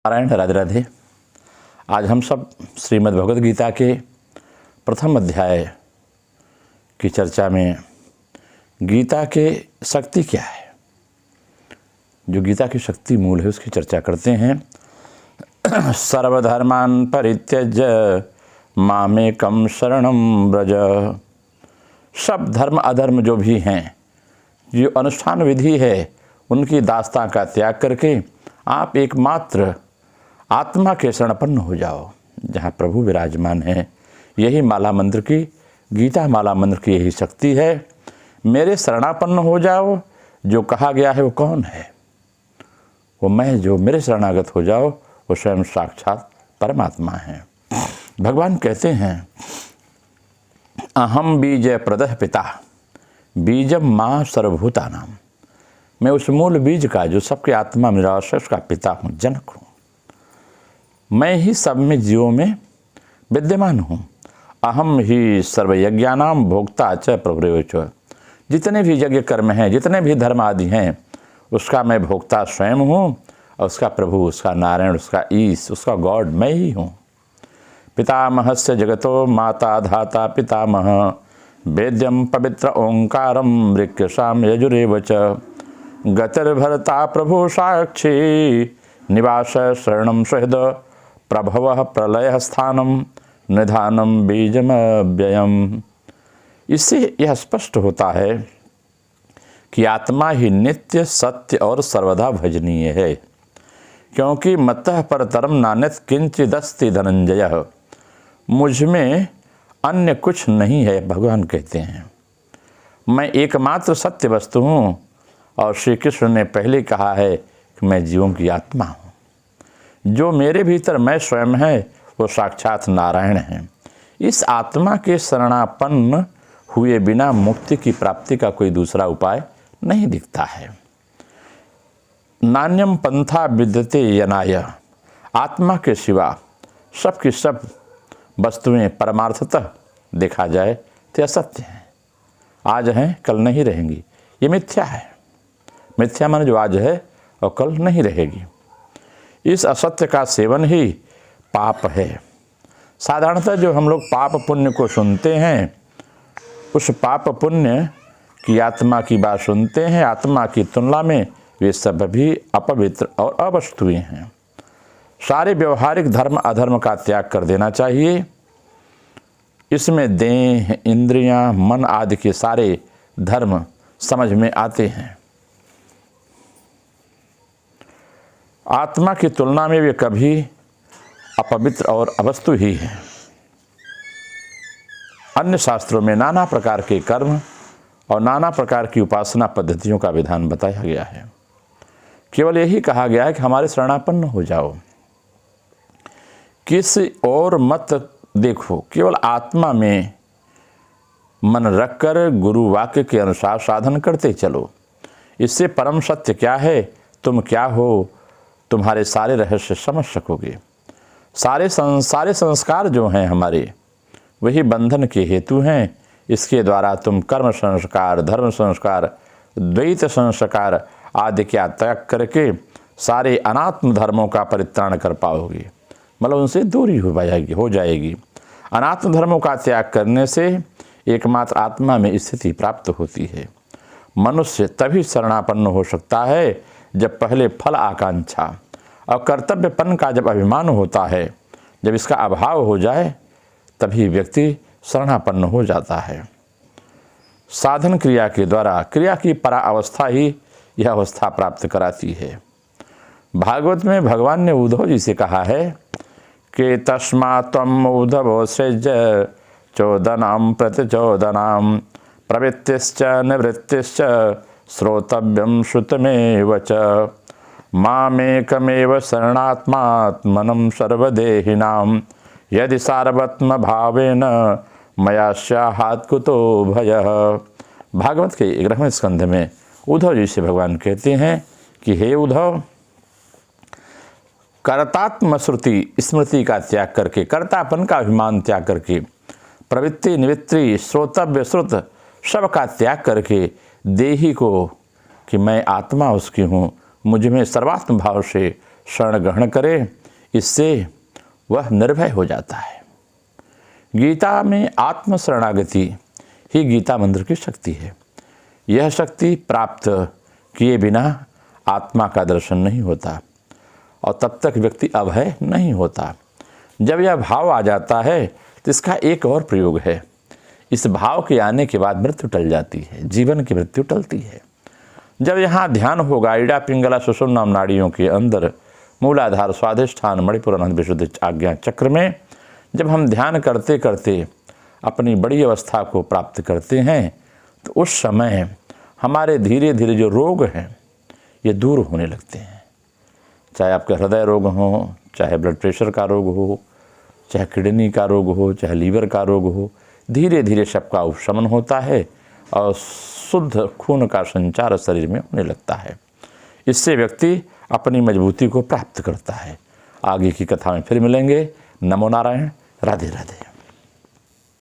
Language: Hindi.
नारायण राधे राधे। आज हम सब श्रीमद् भगवद गीता के प्रथम अध्याय की चर्चा में गीता के शक्ति क्या है, जो गीता की शक्ति मूल है उसकी चर्चा करते हैं। सर्वधर्मान् परित्यज्य मामेकं शरणं व्रज। सब धर्म अधर्म जो भी हैं, जो अनुष्ठान विधि है, उनकी दास्तां का त्याग करके आप एकमात्र आत्मा के शरणपन्न हो जाओ, जहाँ प्रभु विराजमान है। यही माला मंत्र की, गीता माला मंत्र की यही शक्ति है। मेरे शरणापन्न हो जाओ। जो कहा गया है वो कौन है? वो मैं, जो मेरे शरणागत हो जाओ वो स्वयं साक्षात परमात्मा है। भगवान कहते हैं, अहम बीज प्रदः पिता बीजम माँ सर्वभूतानां। मैं उस मूल बीज का, जो सबके आत्मा में निवास है, उसका पिता हूँ, जनक हूँ। मैं ही सब में जीवों में विद्यमान हूँ। अहम ही सर्वयज्ञानां भोक्ता च प्रभुरेव च। जितने भी यज्ञ कर्म हैं, जितने भी धर्म आदि हैं, उसका मैं भोक्ता स्वयं हूँ, और उसका प्रभु, उसका नारायण, उसका ईश, उसका गॉड मैं ही हूँ। पितामहस्य जगतो माता धाता पितामह वेद्यम पवित्र ओंकारम ऋक्यसाम यजुरेव च। गतिर्भरता प्रभु साक्षी निवास शरणम सहृद प्रभव प्रलय स्थानम निधानम बीजमव्ययम्। इससे यह स्पष्ट होता है कि आत्मा ही नित्य, सत्य और सर्वदा भजनीय है, क्योंकि मतः परतरम नान्यत् किंचिदस्ति धनंजय। मुझ में अन्य कुछ नहीं है, भगवान कहते हैं। मैं एकमात्र सत्य वस्तु हूँ, और श्री कृष्ण ने पहले कहा है कि मैं जीवों की आत्मा हूँ। जो मेरे भीतर मैं स्वयं है, वो साक्षात नारायण है। इस आत्मा के शरणापन्न हुए बिना मुक्ति की प्राप्ति का कोई दूसरा उपाय नहीं दिखता है। नान्यम पंथा विद्यते यनाय। आत्मा के सिवा सब की सब वस्तुएं परमार्थतः देखा जाए तो असत्य हैं। आज हैं, कल नहीं रहेंगी। ये मिथ्या है। मिथ्या माने जो आज है और कल नहीं रहेगी। इस असत्य का सेवन ही पाप है। साधारणतः जो हम लोग पाप पुण्य को सुनते हैं, उस पाप पुण्य की आत्मा की बात सुनते हैं। आत्मा की तुलना में वे सब भी अपवित्र और अवस्तुएं हैं। सारे व्यवहारिक धर्म अधर्म का त्याग कर देना चाहिए। इसमें देह, इंद्रियां, मन आदि के सारे धर्म समझ में आते हैं। आत्मा की तुलना में वे कभी अपवित्र और अवस्तु ही हैं। अन्य शास्त्रों में नाना प्रकार के कर्म और नाना प्रकार की उपासना पद्धतियों का विधान बताया गया है। केवल यही कहा गया है कि हमारे शरणापन्न हो जाओ, किसी और मत देखो, केवल आत्मा में मन रखकर गुरु वाक्य के अनुसार साधन करते चलो। इससे परम सत्य क्या है, तुम क्या हो, तुम्हारे सारे रहस्य समझ सकोगे। सारे संस्कार जो हैं हमारे, वही बंधन के हेतु हैं। इसके द्वारा तुम कर्म संस्कार, धर्म संस्कार, द्वैत संस्कार आदि का त्याग करके सारे अनात्म धर्मों का परित्राण कर पाओगे। मतलब उनसे दूरी हो जाएगी। अनात्म धर्मों का त्याग करने से एकमात्र आत्मा में स्थिति प्राप्त होती है। मनुष्य तभी शरणापन्न हो सकता है जब पहले फल आकांक्षा और कर्तव्यपन का जब अभिमान होता है, जब इसका अभाव हो जाए, तभी व्यक्ति शरणापन्न हो जाता है। साधन क्रिया के द्वारा क्रिया की परावस्था ही यह अवस्था प्राप्त कराती है। भागवत में भगवान ने उद्धव जी से कहा है कि तस्मात् त्वम् उद्धवो सृज्य चोदनां प्रतिचोदनां प्रवृत्तिश्च निवृत्तिश्च श्रोतव्यं श्रुतमेव च। मामेकमेव शरणात्मात्मनं सर्वदेहिनां यदि सार्वत्म भावेन मया स्यात् कुतो भयः। भागवत के 11वें स्कंध में उद्धव जी से भगवान कहते हैं कि हे उद्धव, कर्तात्म श्रुति स्मृति का त्याग करके, कर्तापन का अभिमान त्याग करके, प्रवृत्ति निवृत्ति श्रोतव्य श्रुत सब का त्याग करके देही को कि मैं आत्मा उसकी हूँ, मुझ में सर्वात्म भाव से शरण ग्रहण करे, इससे वह निर्भय हो जाता है। गीता में आत्म शरणागति ही गीता मंत्र की शक्ति है। यह शक्ति प्राप्त किए बिना आत्मा का दर्शन नहीं होता और तब तक व्यक्ति अभय नहीं होता। जब यह भाव आ जाता है तो इसका एक और प्रयोग है। इस भाव के आने के बाद मृत्यु टल जाती है, जीवन की मृत्यु टलती है। जब यहाँ ध्यान होगा इड़ा पिंगला सुषुम्ना नाड़ियों के अंदर मूलाधार स्वाधिष्ठान मणिपुर अनंत विशुद्ध आज्ञा चक्र में जब हम ध्यान करते करते अपनी बड़ी अवस्था को प्राप्त करते हैं तो उस समय हमारे धीरे धीरे जो रोग हैं ये दूर होने लगते हैं। चाहे आपके हृदय रोग हो, चाहे ब्लड प्रेशर का रोग हो, चाहे किडनी का रोग हो, चाहे लीवर का रोग हो, धीरे धीरे सबका उपशमन होता है और शुद्ध खून का संचार शरीर में होने लगता है। इससे व्यक्ति अपनी मजबूती को प्राप्त करता है। आगे की कथा में फिर मिलेंगे। नमो नारायण। राधे राधे।